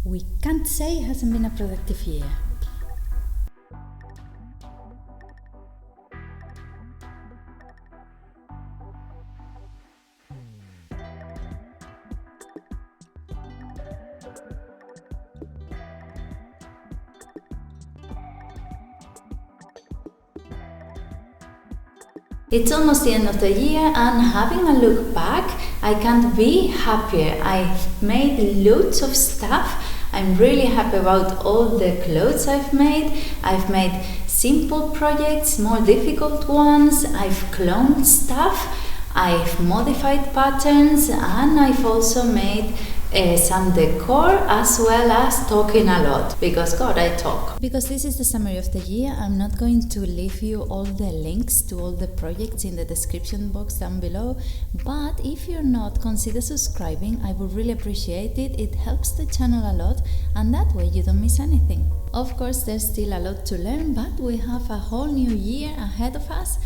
We can't say it hasn't been a productive year. It's almost the end of the year, and having a look back, I can't be happier. I've made loads of stuff. I'm really happy about all the clothes I've made. I've made simple projects, more difficult ones. I've cloned stuff. I've modified patterns, and I've also made some decor, as well as talking a lot, because God, I talk. Because this is the summary of the year, I'm not going to leave you all the links to all the projects in the description box down below, but if you're not, consider subscribing. I would really appreciate it. It helps the channel a lot, and that way you don't miss anything. Of course, there's still a lot to learn, but we have a whole new year ahead of us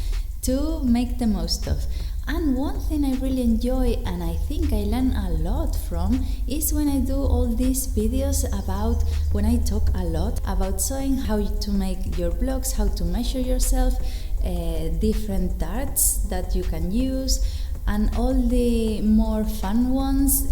to make the most of. And one thing I really enjoy, and I think I learn a lot from, is when I do all these videos about, when I talk a lot about sewing, how to make your blocks, how to measure yourself, different darts that you can use, and all the more fun ones,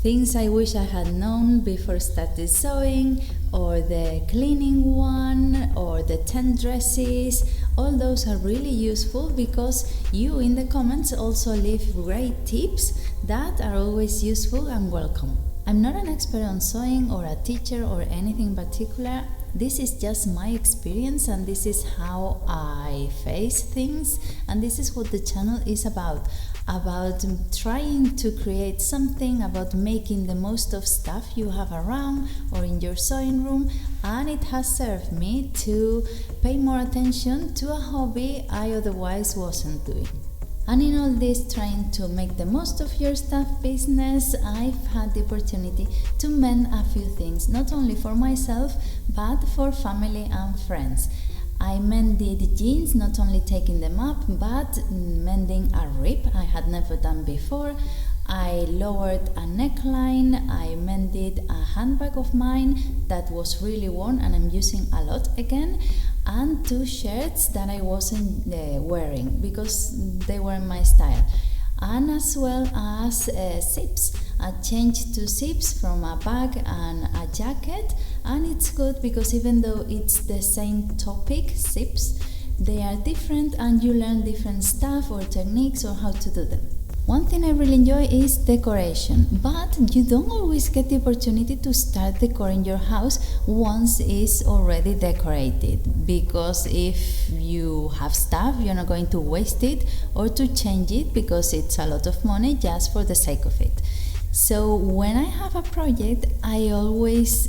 things I wish I had known before started sewing, or the cleaning one, or the 10 dresses. All those are really useful because you in the comments also leave great tips that are always useful and welcome. I'm not an expert on sewing or a teacher or anything particular. This is just my experience, and this is how I face things, and this is what the channel is about trying to create something, about making the most of stuff you have around or in your sewing room, and it has served me to pay more attention to a hobby I otherwise wasn't doing. And in all this trying to make the most of your stuff business, I've had the opportunity to mend a few things, not only for myself, but for family and friends. I mended jeans, not only taking them up, but mending a rip I had never done before. I lowered a neckline, I mended a handbag of mine that was really worn and I'm using a lot again, and 2 shirts that I wasn't wearing because they weren't my style. And as well as zips. I changed to zips from a bag and a jacket, and it's good because even though it's the same topic, zips, they are different and you learn different stuff or techniques or how to do them. One thing I really enjoy is decoration, but you don't always get the opportunity to start decorating your house once it's already decorated, because if you have stuff, you're not going to waste it or to change it because it's a lot of money just for the sake of it. So when I have a project, I embrace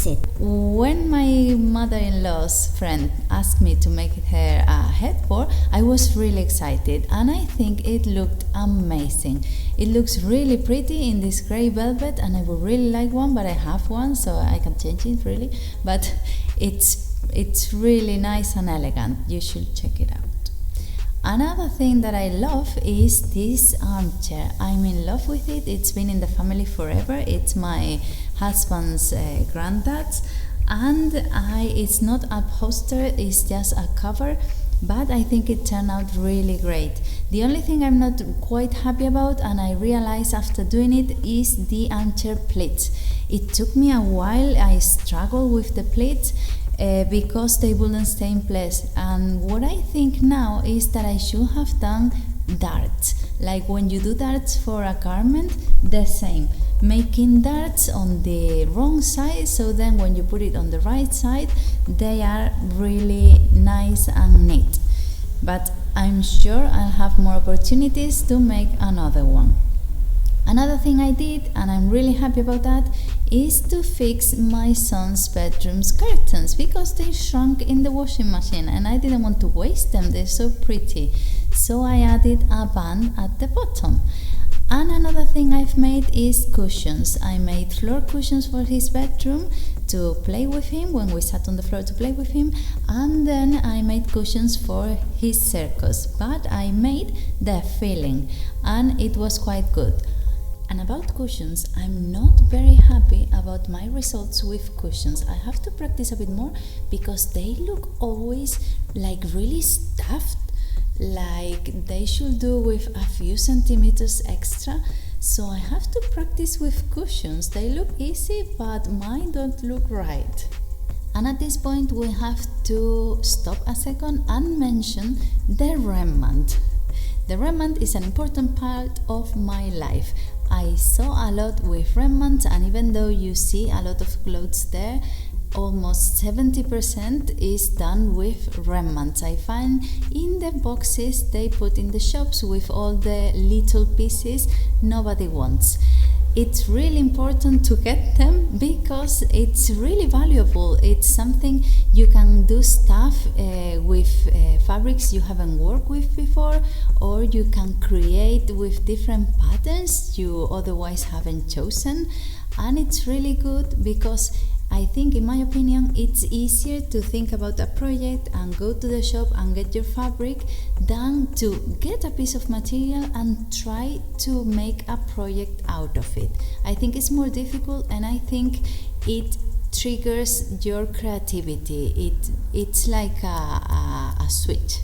it. When my mother-in-law's friend asked me to make her a headboard, I was really excited, and I think it looked amazing. It looks really pretty in this grey velvet, and I would really like one, but I have one, so I can change it really. But it's really nice and elegant. You should check it out. Another thing that I love is this armchair. I'm in love with it. It's been in the family forever. It's my husband's granddad's, and it's not upholstered, it's just a cover, but I think it turned out really great. The only thing I'm not quite happy about, and I realized after doing it, is the armchair pleats. It took me a while. I struggled with the pleats because they wouldn't stay in place, and what I think now is that I should have done darts, like when you do darts for a garment, the same, making darts on the wrong side, so then when you put it on the right side they are really nice and neat. But I'm sure I'll have more opportunities to make another one. Another thing I did, and I'm really happy about that, is to fix my son's bedroom's curtains because they shrunk in the washing machine and I didn't want to waste them, they're so pretty. So I added a band at the bottom. And another thing I've made is cushions. I made floor cushions for his bedroom to play with him when we sat on the floor to play with him, and then I made cushions for his circus, but I made the filling and it was quite good. And about cushions, I'm not very happy about my results with cushions. I have to practice a bit more because they look always like really stuffed, like they should do with a few centimeters extra. So I have to practice with cushions. They look easy, but mine don't look right. And at this point we have to stop a second and mention the Remnant. The Remnant is an important part of my life. I sew a lot with Remnant, and even though you see a lot of clothes there, almost 70% is done with Remnant. I find in the boxes they put in the shops with all the little pieces nobody wants. It's really important to get them because it's really valuable. It's something you can do stuff with fabrics you haven't worked with before, or you can create with different patterns you otherwise haven't chosen. And it's really good because I think, in my opinion, it's easier to think about a project and go to the shop and get your fabric than to get a piece of material and try to make a project out of it. I think it's more difficult, and I think it triggers your creativity. It's like a switch.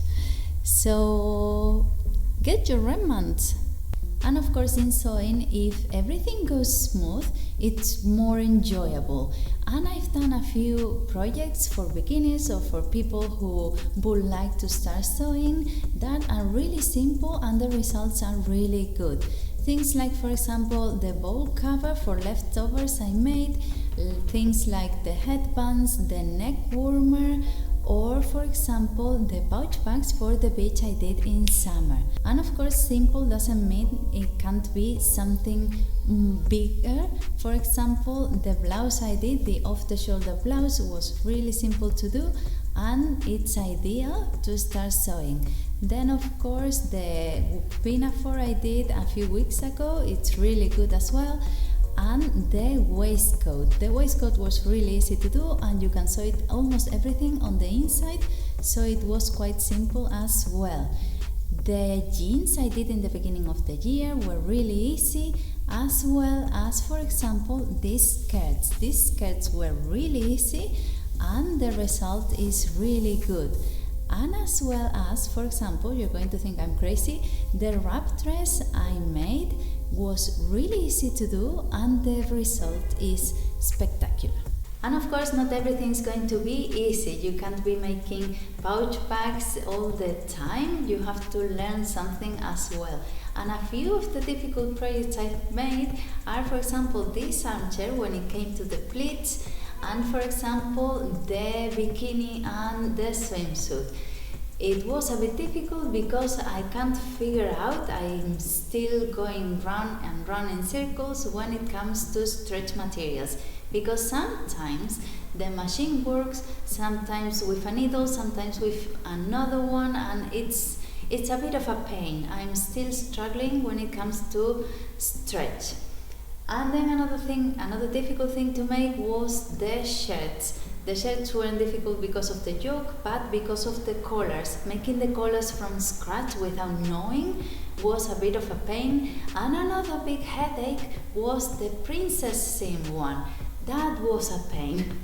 So get your Remnant. And of course, in sewing, if everything goes smooth, it's more enjoyable. And I've done a few projects for beginners or for people who would like to start sewing that are really simple and the results are really good. Things like, for example, the bowl cover for leftovers I made, things like the headbands, the neck warmer, or for example the pouch bags for the beach I did in summer. And of course, simple doesn't mean it can't be something bigger. For example, the blouse I did, the off-the-shoulder blouse, was really simple to do and it's ideal to start sewing. Then of course the pinafore I did a few weeks ago, it's really good as well. And the waistcoat was really easy to do, and you can sew it almost everything on the inside, so it was quite simple as well. The jeans I did in the beginning of the year were really easy, as well as, for example, these skirts. These skirts were really easy and the result is really good. And as well as, for example, you're going to think I'm crazy, the wrap dress I made was really easy to do and the result is spectacular. And of course, not everything's going to be easy. You can't be making pouch bags all the time. You have to learn something as well. And a few of the difficult projects I've made are, for example, this armchair when it came to the pleats, and for example, the bikini and the swimsuit. It was a bit difficult because I can't figure out, I'm still going round and round in circles when it comes to stretch materials, because sometimes the machine works, sometimes with a needle, sometimes with another one, and it's a bit of a pain. I'm still struggling when it comes to stretch. And then another difficult thing to make was the shirts. The shirts weren't difficult because of the yoke, but because of the collars. Making the collars from scratch without knowing was a bit of a pain. And another big headache was the princess seam one. That was a pain,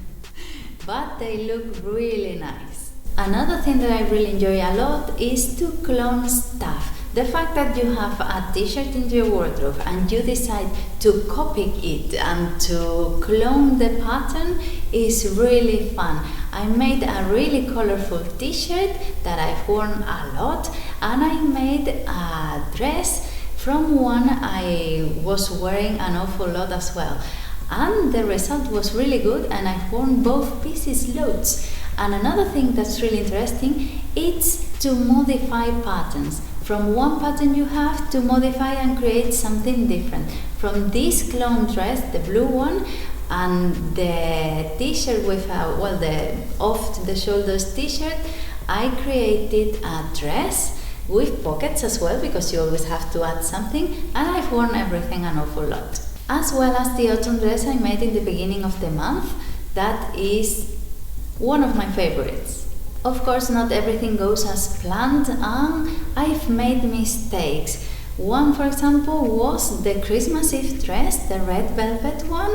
but they look really nice. Another thing that I really enjoy a lot is to clone stuff. The fact that you have a t-shirt in your wardrobe and you decide to copy it and to clone the pattern is really fun. I made a really colorful t-shirt that I've worn a lot, and I made a dress from one I was wearing an awful lot as well. And the result was really good, and I've worn both pieces loads. And another thing that's really interesting is to modify patterns. From one pattern you have to modify and create something different. From this clone dress, the blue one, and the t-shirt with the off-the-shoulders t-shirt, I created a dress with pockets as well, because you always have to add something, and I've worn everything an awful lot. As well as the autumn dress I made in the beginning of the month, that is one of my favorites. Of course, not everything goes as planned, and I've made mistakes. One, for example, was the Christmas Eve dress, the red velvet one.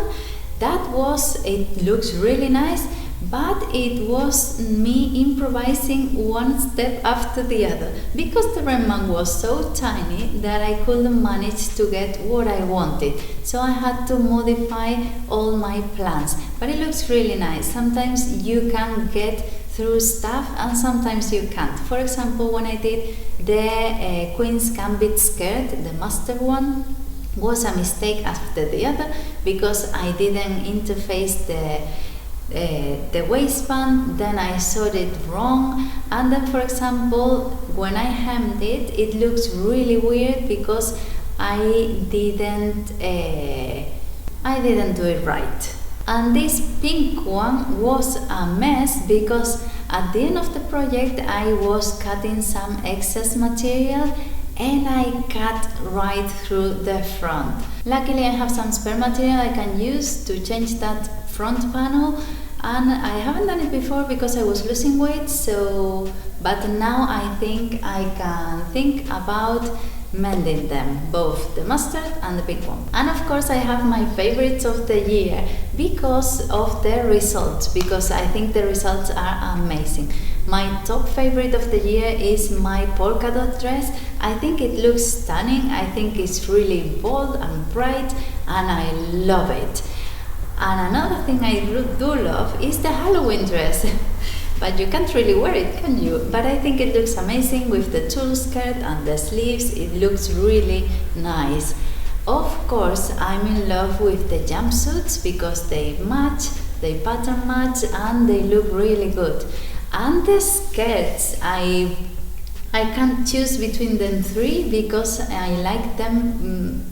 It looks really nice, but it was me improvising one step after the other because the Remnant was so tiny that I couldn't manage to get what I wanted. So I had to modify all my plans, but it looks really nice. Sometimes you can get through stuff and sometimes you can't. For example, when I did the Queen's Gambit skirt, the mustard one, was a mistake after the other because I didn't interface the waistband, then I sewed it wrong, and then, for example, when I hemmed it, it looks really weird because I didn't do it right. And this pink one was a mess because at the end of the project I was cutting some excess material and I cut right through the front. Luckily I have some spare material I can use to change that front panel, and I haven't done it before because I was losing weight, but now I think I can think about mending them, both the mustard and the pink one. And of course I have my favorites of the year because of the results, because I think the results are amazing. My top favorite of the year is my polka dot dress. I think it looks stunning, I think it's really bold and bright and I love it. And another thing I do love is the Halloween dress. But you can't really wear it, can you? But I think it looks amazing with the tulle skirt and the sleeves. It looks really nice. Of course, I'm in love with the jumpsuits because they match, they pattern match, and they look really good. And the skirts, I can't choose between them three because I like them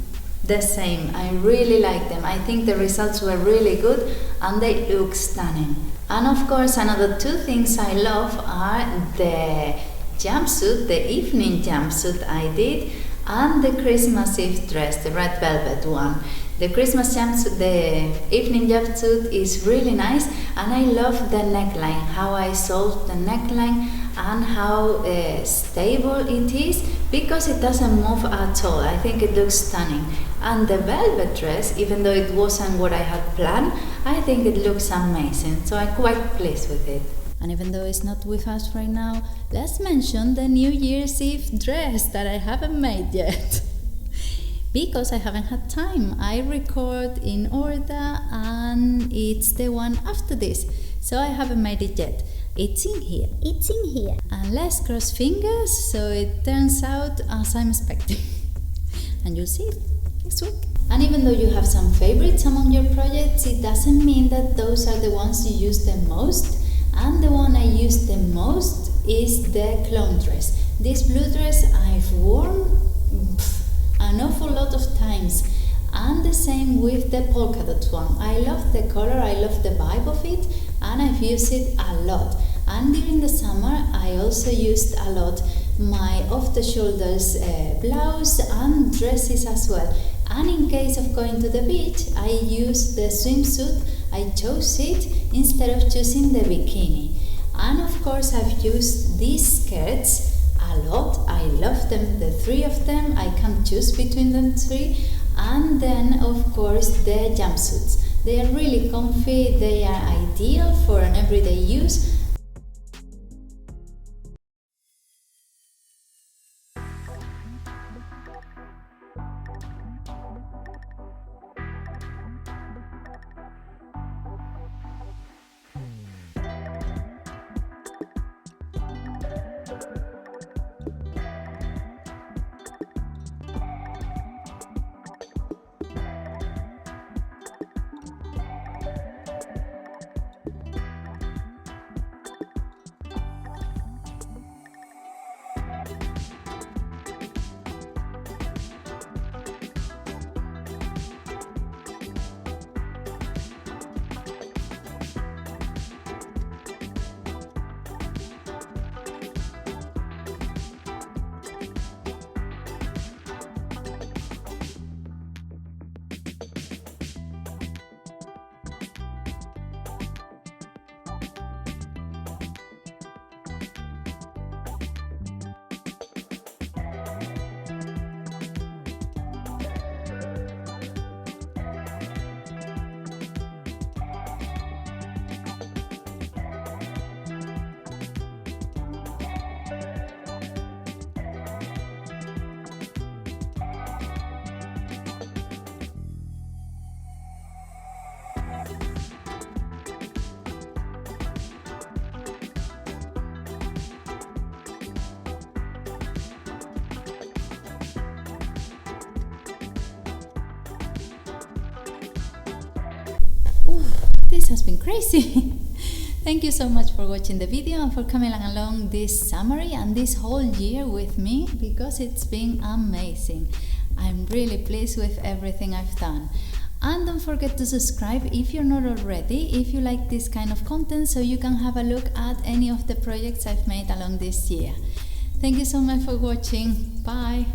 the same. I really like them. I think the results were really good and they look stunning. And of course, another two things I love are the jumpsuit, the evening jumpsuit I did, and the Christmas Eve dress, the red velvet one. The Christmas jumpsuit, the evening jumpsuit is really nice, and I love the neckline, how I solved the neckline and how stable it is because it doesn't move at all. I think it looks stunning. And the velvet dress, even though it wasn't what I had planned, I think it looks amazing, so I'm quite pleased with it. And even though it's not with us right now, let's mention the New Year's Eve dress that I haven't made yet. Because I haven't had time. I record in order and it's the one after this, so I haven't made it yet. It's in here. And let's cross fingers so it turns out as I'm expecting. And you'll see it next week. And even though you have some favorites among your projects, it doesn't mean that those are the ones you use the most. And the one I use the most is the clone dress. This blue dress I've worn an awful lot of times. And the same with the polka dot one. I love the color, I love the vibe of it, and I've used it a lot. And during the summer I also used a lot my off-the-shoulders blouse and dresses as well. And in case of going to the beach, I used the swimsuit. I chose it instead of choosing the bikini. And of course I've used these skirts a lot. I love them, the three of them. I can't choose between them three. And then of course the jumpsuits. They are really comfy, they are ideal for an everyday use. this has been crazy. Thank you so much for watching the video and for coming along this summary and this whole year with me, because it's been amazing. I'm really pleased with everything I've done. And don't forget to subscribe if you're not already, if you like this kind of content, so you can have a look at any of the projects I've made along this year. Thank you so much for watching. Bye.